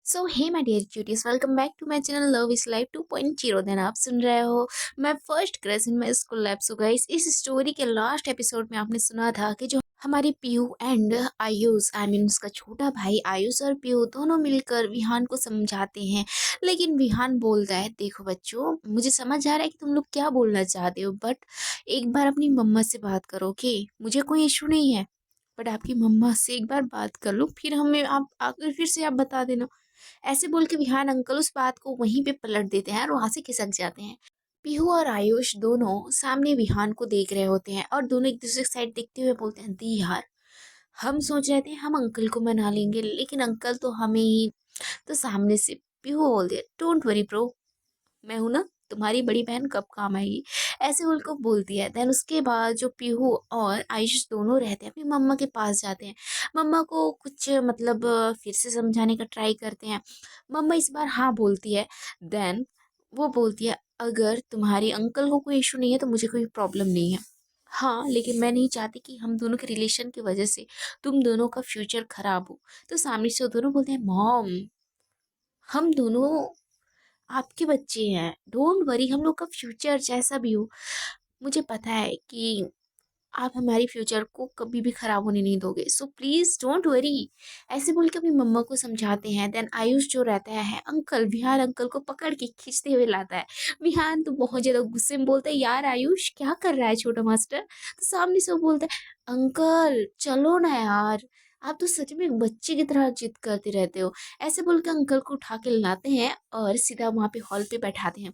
So hey my dear cuties, welcome back to my channel love is life 2.0। Then आप सुन रहे हो मैं first crush in my school life. So guys, इस story के last episode में आपने सुना था कि जो हमारी Piyu and Ayush, I mean उसका छोटा भाई आयुष और पीयू दोनों मिलकर विहान को समझाते हैं। लेकिन विहान बोलता है, देखो बच्चों, मुझे समझ आ रहा है कि तुम लोग क्या बोलना चाहते हो, बट एक बार अपनी मम्मा से बात करो। ओके, मुझे कोई इशू नहीं है, बट आपकी मम्मा से एक बार बात कर लो, फिर हमें आप आकर फिर से आप बता देना। ऐसे बोल के विहान अंकल उस बात को वहीं पे पलट देते हैं और वहां से खिसक जाते हैं। पीहू और आयुष दोनों सामने विहान को देख रहे होते हैं और दोनों एक दूसरे की साइड देखते हुए बोलते हैं, दी यार, हम सोच रहे थे हम अंकल को मना लेंगे, लेकिन अंकल तो हमें ही। तो सामने से पीहू बोल दिया, डोंट वरी ब्रो, मैं हूं ना, तुम्हारी बड़ी बहन कब काम आएगी। ऐसे बोलकर बोलती है। देन उसके बाद जो पीहू और आयुष दोनों रहते हैं अपनी मम्मा के पास जाते हैं। मम्मा को कुछ मतलब फिर से समझाने का ट्राई करते हैं। मम्मा इस बार हाँ बोलती है। देन वो बोलती है, अगर तुम्हारी अंकल को कोई इशू नहीं है तो मुझे कोई प्रॉब्लम नहीं है। हाँ, लेकिन मैं नहीं चाहती कि हम दोनों के रिलेशन की वजह से तुम दोनों का फ्यूचर खराब हो। तो सामने से वो दोनों बोलते हैं, मॉम, हम दोनों आपके बच्चे हैं, डोंट वरी, हम लोग का फ्यूचर जैसा भी हो, मुझे पता है कि आप हमारी फ्यूचर को कभी भी खराब होने नहीं दोगे, सो प्लीज डोंट वरी। ऐसे बोल के अपनी मम्मा को समझाते हैं। देन आयुष जो रहता है अंकल, विहान अंकल को पकड़ के खींचते हुए लाता है। विहान तो बहुत ज्यादा गुस्से में बोलता है, यार आयुष क्या कर रहा है छोटा मास्टर। तो सामने से वो बोलता है, अंकल चलो ना यार, आप तो सच में एक बच्चे की तरह जिद करते रहते हो। ऐसे बोल के अंकल को उठा के लाते हैं और सीधा वहां पे हॉल पे बैठाते हैं।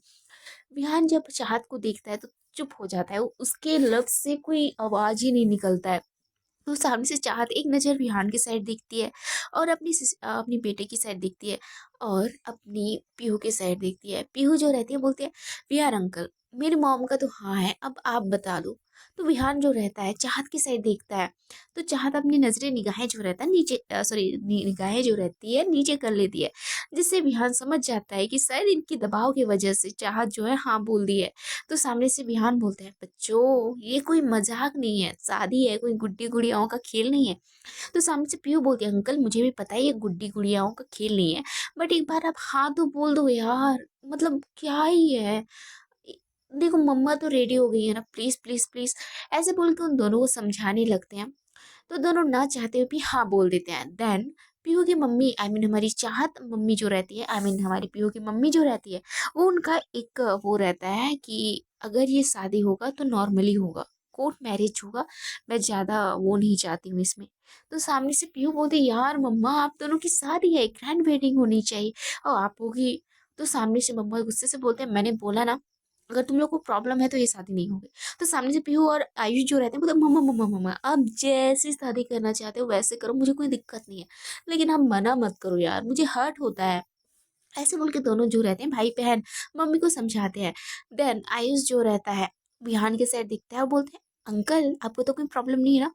विहान जब चाहत को देखता है तो चुप हो जाता है, उसके लफ्ज से कोई आवाज ही नहीं निकलता है। तो सामने से चाहत एक नज़र विहान की साइड देखती है और अपनी बेटे की साइड देखती है और अपनी पीहू की साइड देखती है। पीहू जो रहती है बोलती है, विहान अंकल, मेरी मॉम का तो हाँ है, अब आप बता दो। तो विहान जो रहता है चाहत की साइड देखता है। तो चाहत अपनी नजरें निगाहें जो रहता है नीचे, सॉरी, निगाहें जो रहती है नीचे कर लेती है, जिससे विहान समझ जाता है कि शायद इनकी दबाव की वजह से चाहत जो है हाँ बोल दी है। तो सामने से विहान बोलते हैं, बच्चों ये कोई मजाक नहीं है, शादी है, कोई गुड्डी गुड़ियाओं का खेल नहीं है। तो सामने से पीयू बोलती है, अंकल मुझे भी पता है ये गुड्डी गुड़ियाओं का खेल नहीं है, बट एक बार आप हाँ तो बोल दो यार, मतलब क्या ही है। देखो मम्मा तो रेडी हो गई है ना, प्लीज प्लीज प्लीज। ऐसे बोल के उन दोनों को समझाने लगते हैं। तो दोनों ना चाहते हुए भी हाँ बोल देते हैं। देन पीहू की मम्मी, आई मीन हमारी चाहत मम्मी जो रहती है, आई मीन हमारी पीहू की मम्मी जो रहती है, वो उनका एक वो रहता है कि अगर ये शादी होगा तो नॉर्मली होगा, कोर्ट मैरिज होगा, मैं ज़्यादा वो नहीं चाहती हूँ इसमें। तो सामने से पीहू बोलती, यार मम्मा आप दोनों की शादी है, ग्रैंड वेडिंग होनी चाहिए और आप होगी। तो सामने से मम्मा गुस्से से बोलते हैं, मैंने बोला ना, अगर तुम लोग को प्रॉब्लम है तो ये शादी नहीं होगी। तो सामने से पीहू और आयुष जो रहते हैं बोलते, मम्मा मम्मा मम्मा, आप जैसी शादी करना चाहते हो वैसे करो, मुझे कोई दिक्कत नहीं है, लेकिन आप मना मत करो यार, मुझे हर्ट होता है। ऐसे बोल के दोनों जो रहते हैं भाई बहन मम्मी को समझाते हैं। देन आयुष जो रहता है विहान के साइड दिखता है और बोलते हैं, अंकल आपको तो कोई प्रॉब्लम नहीं है ना।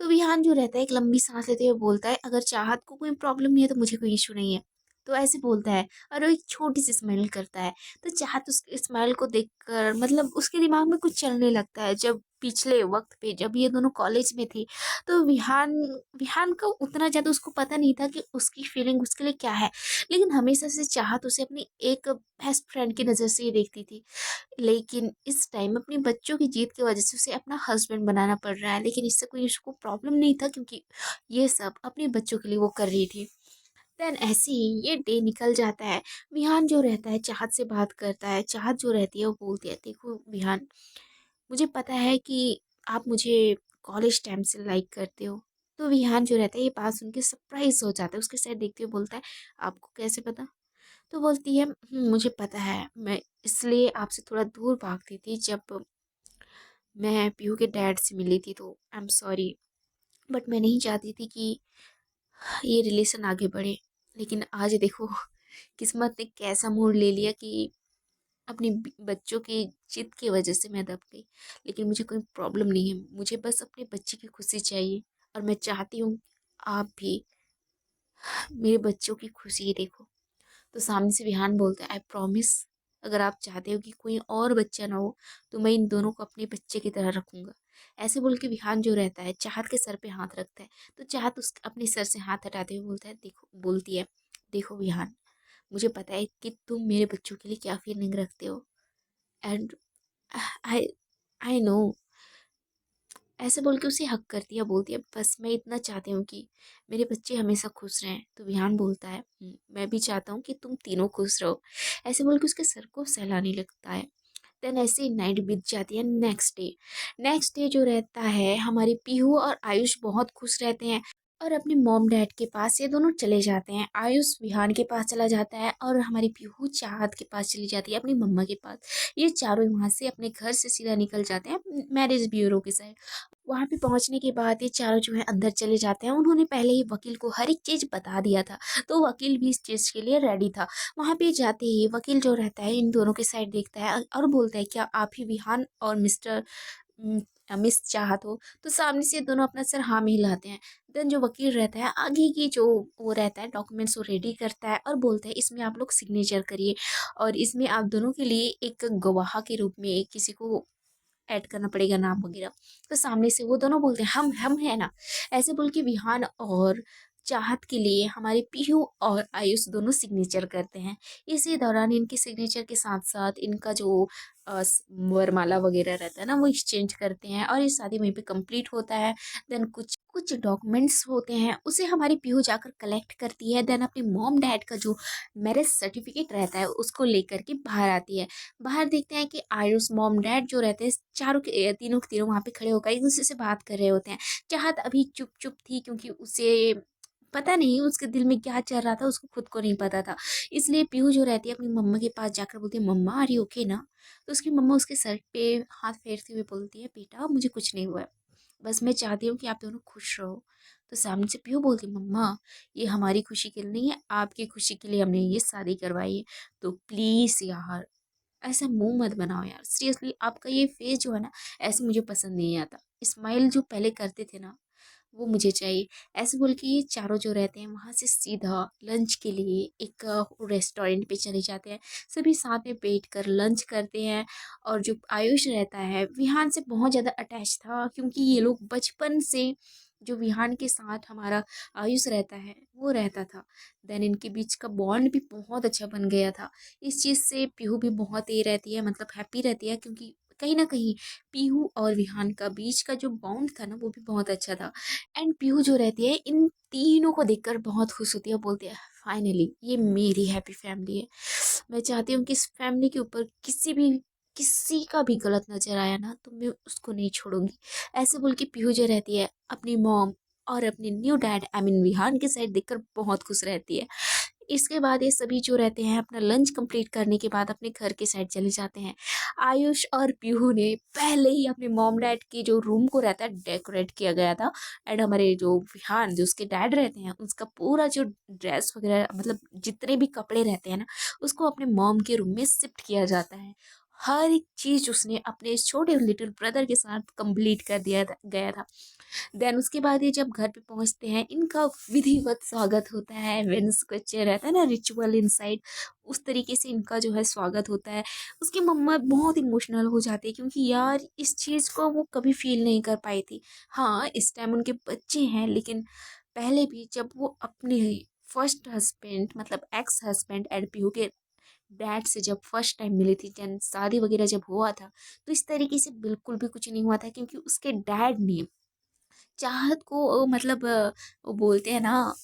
तो विहान जो रहता है एक लंबी सांस लेते हुए बोलता है, अगर चाहत को कोई प्रॉब्लम नहीं है तो मुझे कोई इशू नहीं है। तो ऐसे बोलता है और वो एक छोटी सी स्माइल करता है। तो चाहत उस स्माइल को देखकर मतलब उसके दिमाग में कुछ चलने लगता है। जब पिछले वक्त पे जब ये दोनों कॉलेज में थे, तो विहान विहान का उतना ज़्यादा उसको पता नहीं था कि उसकी फीलिंग उसके लिए क्या है, लेकिन हमेशा से चाहत उसे अपनी एक बेस्ट फ्रेंड की नज़र से ही देखती थी। लेकिन इस टाइम अपने बच्चों की जीत की वजह से उसे अपना हस्बैंड बनाना पड़ रहा है, लेकिन इससे कोई उसको प्रॉब्लम नहीं था क्योंकि ये सब अपने बच्चों के लिए वो कर रही थी। देन ऐसे ही ये डे निकल जाता है। विहान जो रहता है चाहत से बात करता है। चाहत जो रहती है वो बोलती है, देखो विहान, मुझे पता है कि आप मुझे कॉलेज टाइम से लाइक करते हो। तो विहान जो रहता है ये बात सुन के सरप्राइज हो जाता है, उसके साथ देखते हुए बोलता है, आपको कैसे पता। तो बोलती है, मुझे पता है, मैं इसलिए आपसे थोड़ा दूर भागती थी जब मैं पीहू के डैड से मिली थी, तो आई एम सॉरी, बट मैं नहीं चाहती थी कि ये रिलेशन आगे बढ़े। लेकिन आज देखो किस्मत ने कैसा मोड़ ले लिया कि अपनी बच्चों की जिद की वजह से मैं दब गई। लेकिन मुझे कोई प्रॉब्लम नहीं है, मुझे बस अपने बच्चे की खुशी चाहिए और मैं चाहती हूँ आप भी मेरे बच्चों की खुशी देखो। तो सामने से विहान बोलता है, आई प्रॉमिस, अगर आप चाहते हो कि कोई और बच्चा ना हो तो मैं इन दोनों को अपने बच्चे की तरह रखूंगा। ऐसे बोल के विहान जो रहता है चाहत के सर पे हाथ रखता है। तो चाहत उस अपने सर से हाथ हटाते हुए बोलता है, देखो, बोलती है, देखो विहान, मुझे पता है कि तुम मेरे बच्चों के लिए क्या फीलिंग रखते हो, एंड आई आई नो। ऐसे बोल के उसे हक कर दिया, बोल दिया बस मैं इतना चाहती हूँ कि मेरे बच्चे हमेशा खुश रहें। तो विहान बोलता है मैं भी चाहता हूँ कि तुम तीनों खुश रहो। ऐसे बोल के उसके सर को सहलाने लगता है। देन ऐसे ही नाइट बीत जाती है। नेक्स्ट डे जो रहता है, हमारी पीहू और आयुष बहुत खुश रहते हैं और अपने मॉम डैड के पास ये दोनों चले जाते हैं। आयुष विहान के पास चला जाता है और हमारी पीहू चाहत के पास चली जाती है, अपनी मम्मा के पास। ये चारों वहां से अपने घर से सीधा निकल जाते हैं मैरिज ब्यूरो के साइड। वहां पे पहुंचने के बाद ये चारों जो है अंदर चले जाते हैं। उन्होंने पहले ही वकील को हर एक चीज बता दिया था, तो वकील भी इस चीज के लिए रेडी था। वहां पे जाते ही वकील जो रहता है इन दोनों के साइड देखता है और बोलता है क्या आप ही विहान और मिस चाहत हो? तो सामने से दोनों अपना सर हाँ में हिलाते हैं। देन जो वकील रहता है आगे की जो वो रहता है डॉक्यूमेंट्स वो रेडी करता है और बोलता है इसमें आप लोग सिग्नेचर करिए और इसमें आप दोनों के लिए एक गवाह के रूप में किसी को ऐड करना पड़ेगा, नाम वगैरह। तो सामने से वो दोनों बोलते हैं हम है ना। ऐसे बोल के विहान और चाहत के लिए हमारे पीहू और आयुष दोनों सिग्नेचर करते हैं। इसी दौरान इनके सिग्नेचर के साथ साथ इनका जो वरमाला वगैरह रहता है ना वो एक्सचेंज करते हैं और ये शादी वहीं पे कंप्लीट होता है। देन कुछ कुछ डॉक्यूमेंट्स होते हैं उसे हमारी पीहू जाकर कलेक्ट करती है। देन अपने मॉम डैड का जो मैरिज सर्टिफिकेट रहता है उसको लेकर के बाहर आती है। बाहर देखते हैं कि आयुष मॉम डैड जो रहते हैं चारों के तीनों के तीनों वहां पे खड़े होकर एक दूसरे से बात कर रहे होते हैं। चाहत अभी चुप चुप थी क्योंकि उसे पता नहीं उसके दिल में क्या चल रहा था, उसको खुद को नहीं पता था। इसलिए पीहू जो रहती है अपनी मम्मा के पास जाकर बोलती है मम्मा आर यू ओके ना। तो उसकी मम्मा उसके सर पे हाथ फेरते हुए बोलती है बेटा मुझे कुछ नहीं हुआ है, बस मैं चाहती हूँ कि आप दोनों खुश रहो। तो सामने से पीहू बोलती मम्मा ये हमारी खुशी के लिए नहीं है, आपकी खुशी के लिए हमने ये शादी करवाई है। तो प्लीज यार ऐसा मुंह मत बनाओ यार, सीरियसली आपका ये फेस जो है ना ऐसे मुझे पसंद नहीं आता। स्माइल जो पहले करते थे ना वो मुझे चाहिए। ऐसे बोल के ये चारों जो रहते हैं वहां से सीधा लंच के लिए एक रेस्टोरेंट पे चले जाते हैं। सभी साथ में बैठ कर लंच करते हैं। और जो आयुष रहता है विहान से बहुत ज़्यादा अटैच था क्योंकि ये लोग बचपन से जो विहान के साथ हमारा आयुष रहता है वो रहता था। देन इनके बीच का बॉन्ड भी बहुत अच्छा बन गया था। इस चीज़ से पीहू भी बहुत ये रहती है, मतलब हैप्पी रहती है क्योंकि कहीं ना कहीं पीहू और विहान का बीच का जो बॉन्ड था ना वो भी बहुत अच्छा था। एंड पीहू जो रहती है इन तीनों को देखकर बहुत खुश होती है, बोलती है फाइनली ये मेरी हैप्पी फैमिली है। मैं चाहती हूँ कि इस फैमिली के ऊपर किसी का भी गलत नजर आया ना तो मैं उसको नहीं छोड़ूंगी। ऐसे बोल के पीहू जो रहती है अपनी मॉम और अपने new dad I mean Vihaan के साइड देखकर बहुत खुश रहती है। इसके बाद ये सभी जो रहते हैं अपना लंच कंप्लीट करने के बाद अपने घर के साइड चले जाते हैं। आयुष और पीहू ने पहले ही अपने मॉम डैड के जो रूम को रहता है डेकोरेट किया गया था। एंड हमारे जो विहान जो उसके डैड रहते हैं उसका पूरा जो ड्रेस वगैरह मतलब जितने भी कपड़े रहते हैं ना उसको अपने मॉम के रूम में शिफ्ट किया जाता है। हर एक चीज उसने अपने छोटे लिटिल ब्रदर के साथ कंप्लीट कर दिया गया था। देन उसके बाद ये जब घर पे पहुंचते हैं इनका विधिवत स्वागत होता है। वेन्स कच्चे रहता है ना रिचुअल इनसाइड, उस तरीके से इनका जो है स्वागत होता है। उसकी मम्मा बहुत इमोशनल हो जाती है क्योंकि यार इस चीज़ को वो कभी फील नहीं कर पाई थी। हाँ इस टाइम उनके बच्चे हैं लेकिन पहले भी जब वो अपने फर्स्ट हस्बैंड मतलब एक्स हस्बैंड एडपीयू के डैड से जब फर्स्ट टाइम मिली थी, जब शादी वगैरह जब हुआ था तो इस तरीके से बिल्कुल भी कुछ नहीं हुआ था क्योंकि उसके डैड ने चाहत को मतलब वो बोलते हैं ना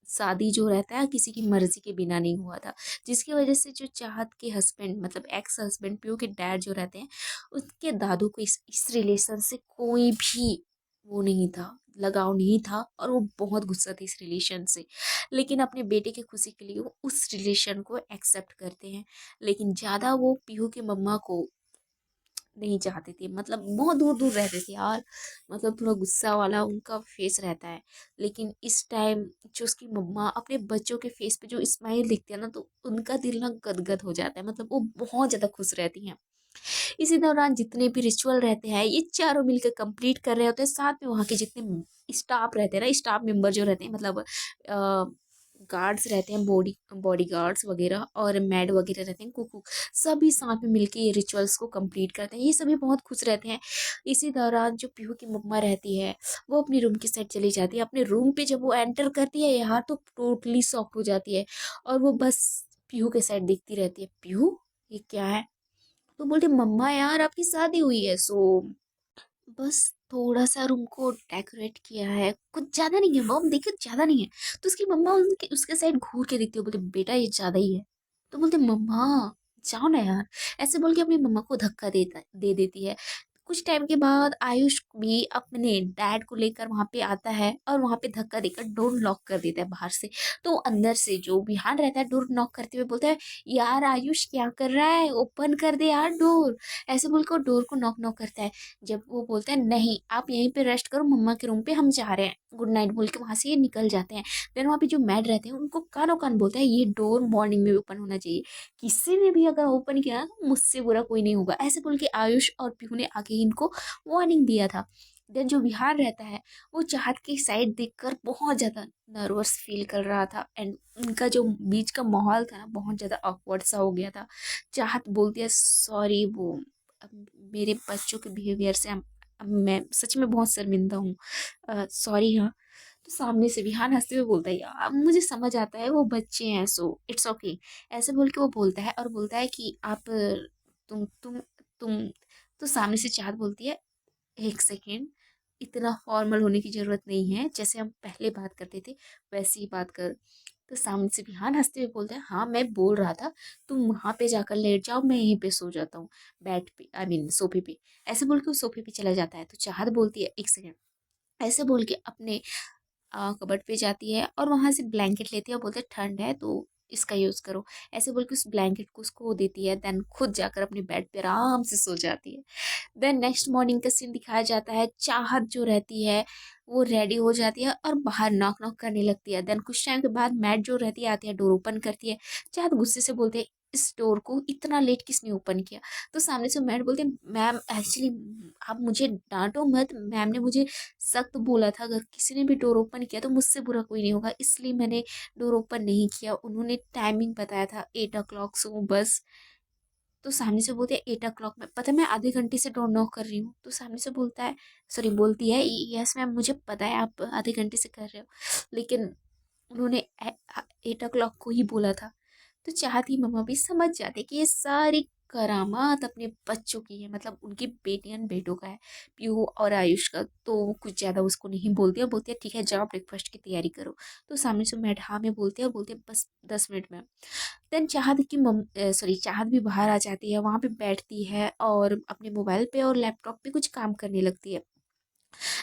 शादी जो रहता है किसी की मर्जी के बिना नहीं हुआ था। जिसकी वजह से जो चाहत के हस्बैंड मतलब एक्स हस्बैंड पीयू के डैड जो रहते हैं उसके दादू को इस रिलेशन से कोई भी वो नहीं था, लगाव नहीं था और वो बहुत गुस्सा थे इस रिलेशन से। लेकिन अपने बेटे की खुशी के लिए वो उस रिलेशन को एक्सेप्ट करते हैं। लेकिन ज़्यादा वो पीहू की मम्मा को नहीं चाहते थे, मतलब बहुत दूर दूर रहते थे यार। मतलब थोड़ा गुस्सा वाला उनका फेस रहता है। लेकिन इस टाइम जो उसकी मम्मा अपने बच्चों के फेस पे जो स्माइल दिखती है ना तो उनका दिल ना गदगद हो जाता है, मतलब वो बहुत ज़्यादा खुश रहती हैं। इसी दौरान जितने भी रिचुअल रहते हैं ये चारों मिलकर कंप्लीट कर रहे होते हैं। साथ में वहाँ के जितने स्टाफ रहते हैं ना, स्टाफ मेंबर जो रहते हैं मतलब गार्ड्स रहते हैं, बॉडी गार्ड्स वगैरह और मैड वगैरह रहते हैं, कुक, सभी साथ में मिलके ये रिचुअल्स को कंप्लीट करते हैं। ये सभी बहुत खुश रहते हैं। इसी दौरान जो पीहू की मम्मा रहती है वो अपने रूम की साइड चली जाती है। अपने रूम पे जब वो एंटर करती है यहाँ तो टोटली शॉक हो जाती है और वो बस पीहू के साइड देखती रहती है। पीहू, ये क्या है? तो बोलते मम्मा यार आपकी शादी हुई है, सो बस थोड़ा सा रूम को डेकोरेट किया है, कुछ ज्यादा नहीं है मॉम, देखिए ज्यादा नहीं है। तो उसकी मम्मा उनके उसके साइड घूर के देखती है, बोलते बेटा ये ज्यादा ही है। तो बोलते मम्मा जाओ ना यार, ऐसे बोल के अपनी मम्मा को धक्का दे देती है। कुछ टाइम के बाद आयुष भी अपने डैड को लेकर वहां पे आता है और वहां पे धक्का देकर डोर लॉक कर देता है बाहर से। तो अंदर से जो विहान रहता है डोर नॉक करते हुए बोलता है यार आयुष क्या कर रहा है, ओपन कर दे यार डोर। ऐसे बोलकर डोर को नॉक नॉक करता है। जब वो बोलते हैं नहीं आप यहीं पे रेस्ट करो, मम्मा के रूम पे हम जा रहे हैं, गुड नाइट बोल के वहां से ये निकल जाते हैं। देन वहाँ पे जो मैड रहते हैं उनको कानों कान बोलता है ये डोर मॉर्निंग में ओपन होना चाहिए, किसी ने भी अगर ओपन किया ना तो मुझसे बुरा कोई नहीं होगा। ऐसे बोल के आयुष और पीहू ने आगे ही इनको वार्निंग दिया था। देन जो विहार रहता है वो चाहत की साइड देखकर बहुत ज्यादा नर्वस फील कर रहा था एंड उनका जो बीच का माहौल था ना बहुत ज्यादा ऑकवर्ड सा हो गया था। चाहत बोलती है सॉरी, वो अब मेरे बच्चों के बिहेवियर से अब मैं सच में बहुत शर्मिंदा हूँ, सॉरी। हाँ। तो सामने से विहान हंसते हुए बोलता है यार मुझे समझ आता है वो बच्चे हैं, सो इट्स ओके। ऐसे बोल के वो बोलता है और बोलता है कि आप तुम तो सामने से चाहत बोलती है एक सेकेंड, इतना फॉर्मल होने की जरूरत नहीं है, जैसे हम पहले बात करते थे वैसे ही बात कर। तो सामने से विहान हंसते हुए बोलते हैं हाँ मैं बोल रहा था तुम वहां पे जाकर लेट जाओ, मैं यहीं पे सो जाता हूँ, बेड पे, आई मीन सोफे पे। ऐसे बोल के वो सोफे पे चला जाता है। तो चाहत बोलती है एक सेकेंड, ऐसे बोल के अपने कबर्ड पे जाती है और वहां से ब्लैंकेट लेती है और बोलते हैं ठंड है तो इसका यूज करो। ऐसे बोल के उस ब्लैंकेट को उसको देती है, देन खुद जाकर अपने बेड पे आराम से सो जाती है। देन नेक्स्ट मॉर्निंग का सीन दिखाया जाता है। चाहत जो रहती है वो रेडी हो जाती है और बाहर नॉक नॉक करने लगती है। देन कुछ टाइम के बाद मैट जो रहती है आती है, डोर ओपन करती है। चाहत गुस्से से बोलते हैं इस डोर को इतना लेट किसने ओपन किया। तो सामने से मैट बोलते हैं मैम एक्चुअली आप मुझे डांटो मत, मैम ने मुझे सख्त बोला था अगर किसी ने भी डोर ओपन किया तो मुझसे बुरा कोई नहीं होगा, इसलिए मैंने डोर ओपन नहीं किया। उन्होंने टाइमिंग बताया था 8 o'clock, सो बस। तो सामने से बोलते हैं 8 o'clock में, पता है मैं आधे घंटे से डोर नॉक कर रही हूँ। तो सामने से बोलता है, सॉरी बोलती है यस मैम मुझे पता है आप आधे घंटे से कर रहे हो, लेकिन उन्होंने 8 o'clock को ही बोला था। तो चाहती मम्मा भी समझ जाते कि ये सारी करामात अपने बच्चों की है, मतलब उनकी बेटियां बेटों का है, पीहू और आयुष का। तो वो कुछ ज़्यादा उसको नहीं बोलती है, बोलती है ठीक है जाओ ब्रेकफास्ट की तैयारी करो। तो सामने से मैड हाँ में बोलती है, बोलती है बस 10 मिनट में। देन चाहत की सॉरी चाहत भी बाहर आ जाती है, वहाँ पे बैठती है और अपने मोबाइल पे और लैपटॉप पे कुछ काम करने लगती है।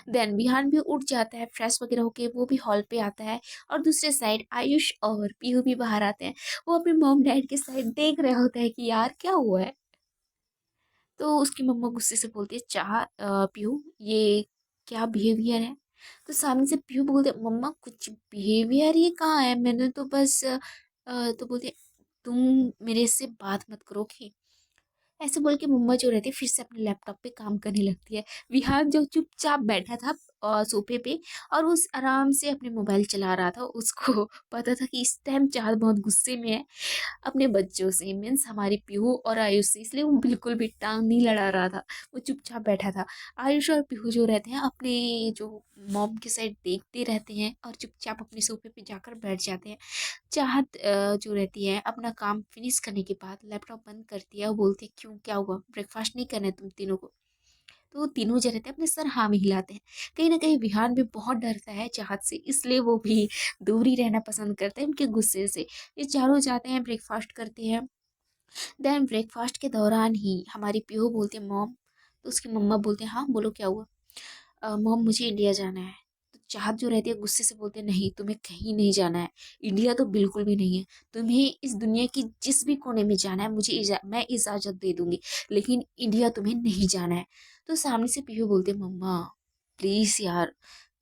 देन विहान भी उठ जाता है फ्रेश वगैरह होके, वो भी हॉल पे आता है और दूसरे साइड आयुष और पीहू भी बाहर आते हैं। वो अपने मॉम डैड के साइड देख रहे होते हैं कि यार क्या हुआ है। तो उसकी मम्मा गुस्से से बोलती है पीहू ये क्या बिहेवियर है। तो सामने से पीहू बोलते मम्मा कुछ बिहेवियर ये कहाँ है, मैंने तो बस तो बोलते तुम मेरे से बात मत करो कि, ऐसे बोल के मम्मा जो रहती है फिर से अपने लैपटॉप पे काम करने लगती है। विहान जो चुपचाप बैठा था सोफे पे और उस आराम से अपने मोबाइल चला रहा था, उसको पता था कि इस टाइम चाहत बहुत गुस्से में है अपने बच्चों से, मीन्स हमारी पीहू और आयुष से, इसलिए वो बिल्कुल भी टांग नहीं लड़ा रहा था, वो चुपचाप बैठा था। आयुष और पीहू जो रहते हैं अपने जो मॉम के साइड देखते रहते हैं और चुपचाप अपने सोफे पे जाकर बैठ जाते हैं। चाहत जो रहती है अपना काम फिनिश करने के बाद लैपटॉप बंद करती है और बोलती है क्यों क्या हुआ, ब्रेकफास्ट नहीं करना है तुम तीनों को। तो वो तीनों जो रहते हैं अपने सर हाँ में हिलाते हैं। कहीं ना कहीं विहान भी बहुत डरता है चाहत से, इसलिए वो भी दूर ही रहना पसंद करते हैं उनके गुस्से से। ये चारों जाते हैं ब्रेकफास्ट करते हैं। देन ब्रेकफास्ट के दौरान ही हमारी पीहू बोलती है मॉम, तो उसकी मम्मा बोलते हैं हाँ बोलो क्या हुआ। मॉम मुझे इंडिया जाना है। तो चाहत जो रहती है गुस्से से बोलते हैं नहीं तुम्हें कहीं नहीं जाना है, इंडिया तो बिल्कुल भी नहीं है, तुम्हें इस दुनिया की जिस भी कोने में जाना है मैं इजाज़त दे दूंगी, लेकिन इंडिया तुम्हें नहीं जाना है। तो सामने से पीहू बोलते हैं मम्मा प्लीज़ यार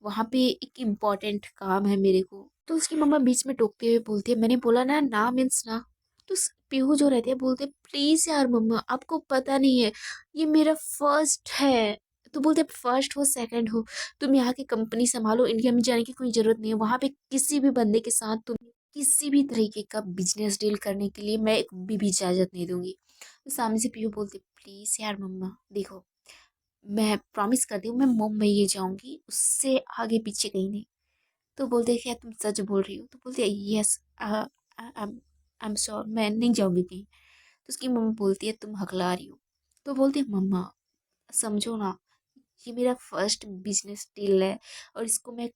वहाँ पे एक इम्पोर्टेंट काम है मेरे को। तो उसकी मम्मा बीच में टोकते हुए बोलती है मैंने बोला ना ना मीन्स ना। तो पीहू जो रहती है बोलते प्लीज यार मम्मा आपको पता नहीं है ये मेरा फर्स्ट है। तो बोलते फर्स्ट हो सेकंड हो, तुम यहाँ की कंपनी संभालो, इंडिया में जाने की कोई जरूरत नहीं है, वहां पे किसी भी बंदे के साथ तुम किसी भी तरीके का बिजनेस डील करने के लिए मैं एक भी इजाज़त नहीं दूँगी। तो सामने से पीहू बोलती, प्लीज़ यार मम्मा देखो, मैं प्रॉमिस करती हूँ मैं मुंबई ही जाऊँगी, उससे आगे पीछे कहीं नहीं। तो बोलते हैं, क्या तुम सच बोल रही हो? तो बोलती है, यस, आई एम श्योर, मैं नहीं जाऊँगी कहीं। तो उसकी मम्मा बोलती है, तुम हकला रही हो। तो बोलती है, मम्मा समझो ना, ये मेरा फर्स्ट बिजनेस डील है और इसको मैं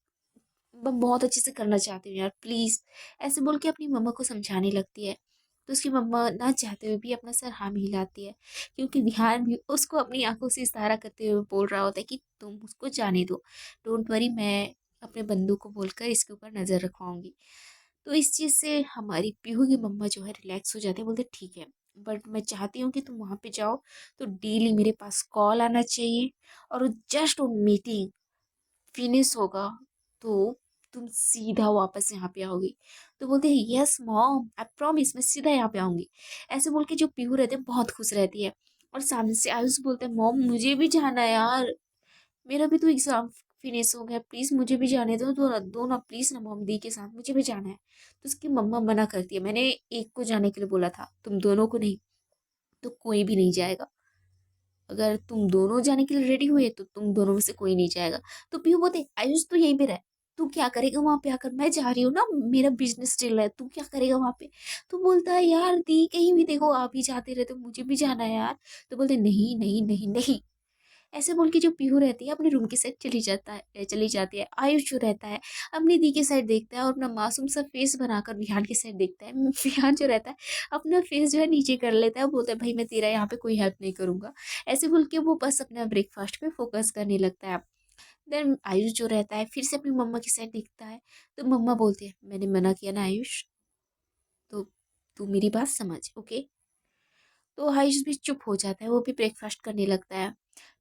बहुत अच्छे से करना चाहती हूँ यार, प्लीज़। ऐसे बोल के अपनी मम्मा को समझाने लगती है। तो उसकी मम्मा ना चाहते हुए भी अपना सर हाँ में हिलाती है, क्योंकि ध्यान भी उसको अपनी आंखों से इशारा करते हुए बोल रहा होता है कि तुम उसको जाने दो, डोंट वरी, मैं अपने बंधु को बोलकर इसके ऊपर नज़र रखवाऊंगी। तो इस चीज़ से हमारी पीहू की मम्मा जो है रिलैक्स हो जाते हैं, बोलते ठीक है, बट मैं चाहती हूँ कि तुम वहाँ पे जाओ तो डेली मेरे पास कॉल आना चाहिए, और जस्ट वो मीटिंग फिनिश होगा तो तुम सीधा वापस यहाँ पे आओगी। तो बोलते हैं, यस मॉम, आई प्रॉमिस, मैं सीधा यहाँ पे आऊंगी। ऐसे बोल के जो पीहू रहते हैं बहुत खुश रहती है। और सामने से आयुष बोलते हैं, मॉम मुझे भी जाना है यार, मेरा भी तो एग्जाम फिनिश हो गया, प्लीज मुझे भी जाने दो, दो ना प्लीज ना मॉम, दी के साथ मुझे भी जाना है। तो उसकी मम्मा मना करती है, मैंने एक को जाने के लिए बोला था, तुम दोनों को नहीं। तो कोई भी नहीं जाएगा, अगर तुम दोनों जाने के लिए रेडी हुए तो तुम दोनों में से कोई नहीं जाएगा। तो पीयू बोलते, आयुष तू यहीं पे रह, तू क्या करेगा वहां पे आकर, मैं जा रही हूँ ना, मेरा बिजनेस चल रहा है, तू क्या करेगा वहां पे। तो बोलता है, यार दी कहीं भी देखो आप ही जाते रहते हो, मुझे भी जाना है यार। तो बोलते, नहीं नहीं नहीं नहीं। ऐसे बोल के जो पीहू रहती है अपने रूम की साइड चली जाती है। आयुष जो रहता है अपनी दी की साइड देखता है और अपना मासूम सा फेस बनाकर विहान की साइड देखता है। विहान जो रहता है अपना फेस जो है नीचे कर लेता है, बोलता है, भाई मैं तेरा यहाँ पे कोई हेल्प नहीं करूंगा। ऐसे बोल के वो बस अपना ब्रेकफास्ट पे फोकस करने लगता है। देन आयुष जो रहता है फिर से अपनी मम्मा की साइड देखता है। तो मम्मा बोलती है, मैंने मना किया ना आयुष, तो तू मेरी बात समझ, ओके। तो आयुष भी चुप हो जाता है, वो भी ब्रेकफास्ट करने लगता है।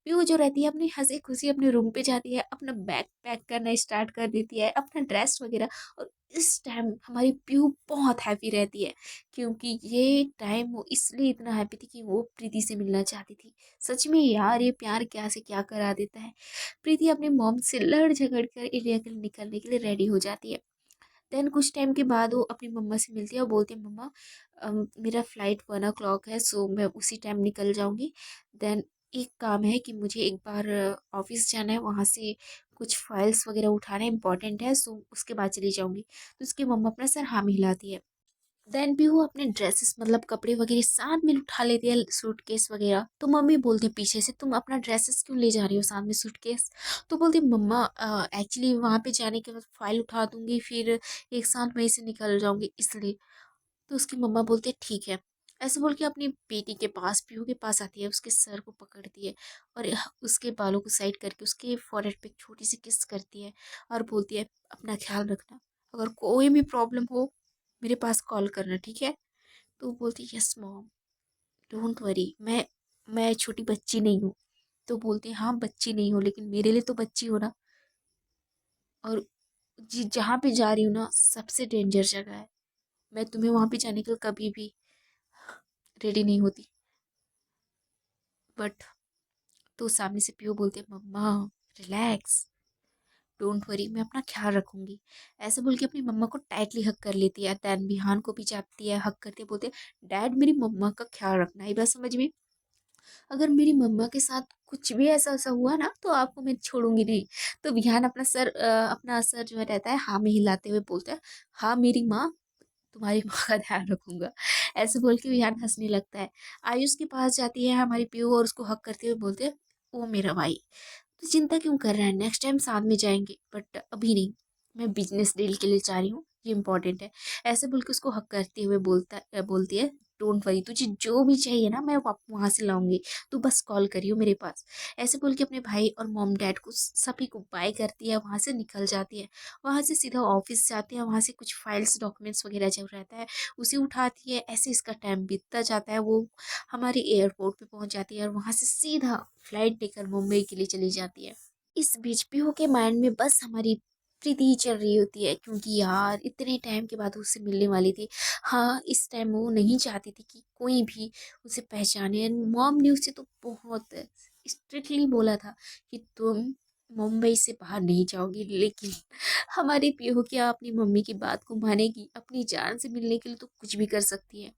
पीहू जो रहती है अपनी हंसी खुशी अपने रूम पे जाती है, अपना बैग पैक करना स्टार्ट कर देती है, अपना ड्रेस वगैरह। और इस टाइम हमारी पीहू बहुत हैप्पी रहती है, क्योंकि ये टाइम वो इसलिए इतना हैप्पी थी कि वो प्रीति से मिलना चाहती थी। सच में यार, ये प्यार क्या से क्या करा देता है। प्रीति अपने मॉम से लड़ झगड़ कर इंडिया के लिए निकलने के लिए रेडी हो जाती है। देन कुछ टाइम के बाद वो अपनी मम्मा से मिलती है और बोलती है, मम्मा मेरा फ्लाइट 1 o'clock है, सो मैं उसी टाइम निकल जाऊंगी। देन एक काम है कि मुझे एक बार ऑफिस जाना है, वहाँ से कुछ फाइल्स वगैरह उठाना इंपॉर्टेंट है, सो उसके बाद चली जाऊंगी। तो उसकी मम्मा अपना सर हाँ में हिलाती है। देन भी वो अपने ड्रेसेस मतलब कपड़े वगैरह साथ में उठा लेती है, सूटकेस वगैरह। तो मम्मी बोलते हैं पीछे से, तुम अपना ड्रेसेस क्यों ले जा रही हो साथ में सूटकेस। तो बोलती मम्मा, एक्चुअली वहाँ पे जाने के बाद फाइल उठा दूंगी, फिर एक साथ वहीं से निकल जाऊंगी इसलिए। तो उसकी मम्मा बोलती है ठीक है। ऐसे बोल के अपनी बेटी के पास, पीहू के पास आती है, उसके सर को पकड़ती है और उसके बालों को साइड करके उसके फॉरहेड पे एक छोटी सी किस करती है और बोलती है, अपना ख्याल रखना, अगर कोई भी प्रॉब्लम हो मेरे पास कॉल करना, ठीक है। तो वो बोलती, यस मॉम, डोंट वरी, मैं छोटी बच्ची नहीं हूँ। तो बोलती है, हाँ बच्ची नहीं हो लेकिन मेरे लिए तो बच्ची हो ना। और जी जहाँ पे जा रही हूँ ना सबसे डेंजर जगह है, मैं तुम्हें वहाँ पे जाने के लिए कभी भी रेडी नहीं होती। बट तो सामने से पीओ बोलते, मम्मा रिलैक्स, डोंट वरी, मैं अपना ख्याल रखूंगी। ऐसे बोल के अपनी मम्मा को टाइटली हक कर लेती है। दैन बिहान को भी जाती है, हक करती है, बोलते डैड मेरी मम्मा का ख्याल रखना, ये बात समझ में। अगर मेरी मम्मा के साथ कुछ भी ऐसा ऐसा हुआ ना तो आपको मैं छोड़ूंगी नहीं। तो विहान अपना सर जो है रहता है हाँ में हिलाते हुए बोलता है, हाँ मेरी माँ, तुम्हारी माँ का ध्यान रखूंगा। ऐसे बोल के विहान हंसने लगता है। आयुष के पास जाती है हमारी पीयू और उसको हक करते हुए बोलते हैं, ओ मेरा भाई, तो चिंता क्यों कर रहा है, नेक्स्ट टाइम साथ में जाएंगे, बट अभी नहीं, मैं बिजनेस डील के लिए जा रही हूँ, ये इंपॉर्टेंट है। ऐसे बोल के उसको हक करते हुए बोलती है, डोंट वरी, तुझे जो भी चाहिए ना मैं वहाँ से लाऊंगी, तू बस कॉल करियो मेरे पास। ऐसे बोल के अपने भाई और मॉम डैड को सभी को बाय करती है, वहाँ से निकल जाती है। वहाँ से सीधा ऑफिस जाती है, वहाँ से कुछ फाइल्स डॉक्यूमेंट्स वगैरह जो रहता है उसे उठाती है। ऐसे इसका टाइम बीतता जाता है, वो हमारे एयरपोर्ट पे पहुँच जाती है और वहाँ से सीधा फ्लाइट लेकर मुंबई के लिए चली जाती है। इस बीच पीहू के माइंड में बस हमारी प्रीति ही चल रही होती है, क्योंकि यार इतने टाइम के बाद उससे मिलने वाली थी। हाँ, इस टाइम वो नहीं चाहती थी कि कोई भी उसे पहचाने। मॉम ने उसे तो बहुत स्ट्रिक्टली बोला था कि तुम मुंबई से बाहर नहीं जाओगी, लेकिन हमारी पीहू क्या अपनी मम्मी की बात को मानेगी? अपनी जान से मिलने के लिए तो कुछ भी कर सकती है।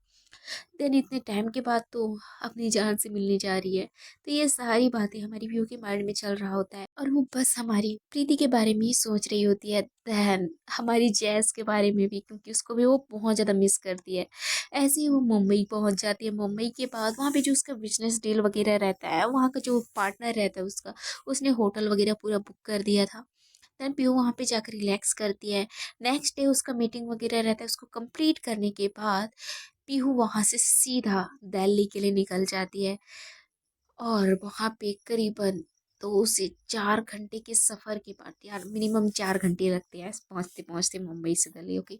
देन इतने टाइम के बाद तो अपनी जान से मिलने जा रही है। तो ये सारी बातें हमारी व्यू के माइंड में चल रहा होता है और वो बस हमारी प्रीति के बारे में ही सोच रही होती है। देन हमारी जैस के बारे में भी, क्योंकि उसको भी वो बहुत ज़्यादा मिस करती है। ऐसे ही वो मुंबई पहुंच जाती है। मुंबई के बाद वहाँ पे जो उसका बिजनेस डील वगैरह रहता है, वहाँ का जो पार्टनर रहता है उसका, उसने होटल वगैरह पूरा बुक कर दिया था। देन पीहू वहाँ पे जाकर रिलैक्स करती है। नेक्स्ट डे उसका मीटिंग वगैरह रहता है। उसको कंप्लीट करने के बाद पीहू वहां से सीधा दिल्ली के लिए निकल जाती है और वहां पे करीबन 2 से 4 घंटे के सफर के बाद, यार मिनिमम 4 घंटे लगते हैं पहुंचते पहुंचते मुंबई से दिल्ली। ओके,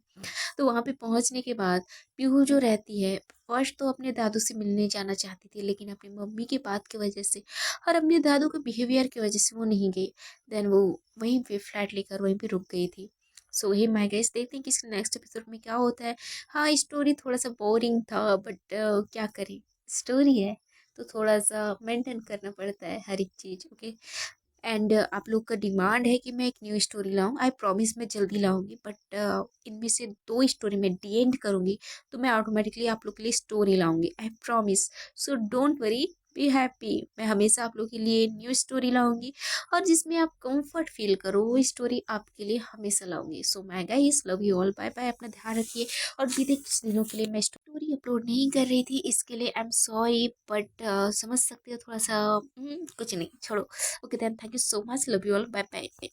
तो वहां पे पहुंचने के बाद पीहू जो रहती है, फर्स्ट तो अपने दादू से मिलने जाना चाहती थी, लेकिन अपनी मम्मी की बात की वजह से और अपने दादू के बिहेवियर की वजह से वो नहीं गई। देन वो वहीं पे फ्लैट लेकर वहीं पे रुक गई थी। सो ही मैं गैस देखते हैं कि इसके नेक्स्ट एपिसोड में क्या होता है। हाँ, स्टोरी थोड़ा सा बोरिंग था, बट क्या करें, स्टोरी है तो थोड़ा सा मेंटेन करना पड़ता है हर एक चीज़। ओके, एंड आप लोग का डिमांड है कि मैं एक न्यू स्टोरी लाऊं। आई प्रॉमिस मैं जल्दी लाऊंगी, बट इनमें से 2 स्टोरी मैं डी एंड करूंगी, तो मैं ऑटोमेटिकली आप लोग के लिए स्टोरी लाऊंगी, I promise. So don't worry, be happy. मैं हमेशा आप लोग के लिए न्यू स्टोरी लाऊंगी और जिसमें आप कंफर्ट फील करो वो स्टोरी आपके लिए हमेशा लाऊंगी। सो मैं guys love you all, bye bye, अपना ध्यान रखिए। और बीते कुछ दिनों के लिए मैं स्टोरी अपलोड नहीं कर रही थी, इसके लिए आई एम सॉरी, बट समझ सकते हो थोड़ा सा कुछ नहीं, छोड़ो। Okay then, thank you so much, love you all, bye bye.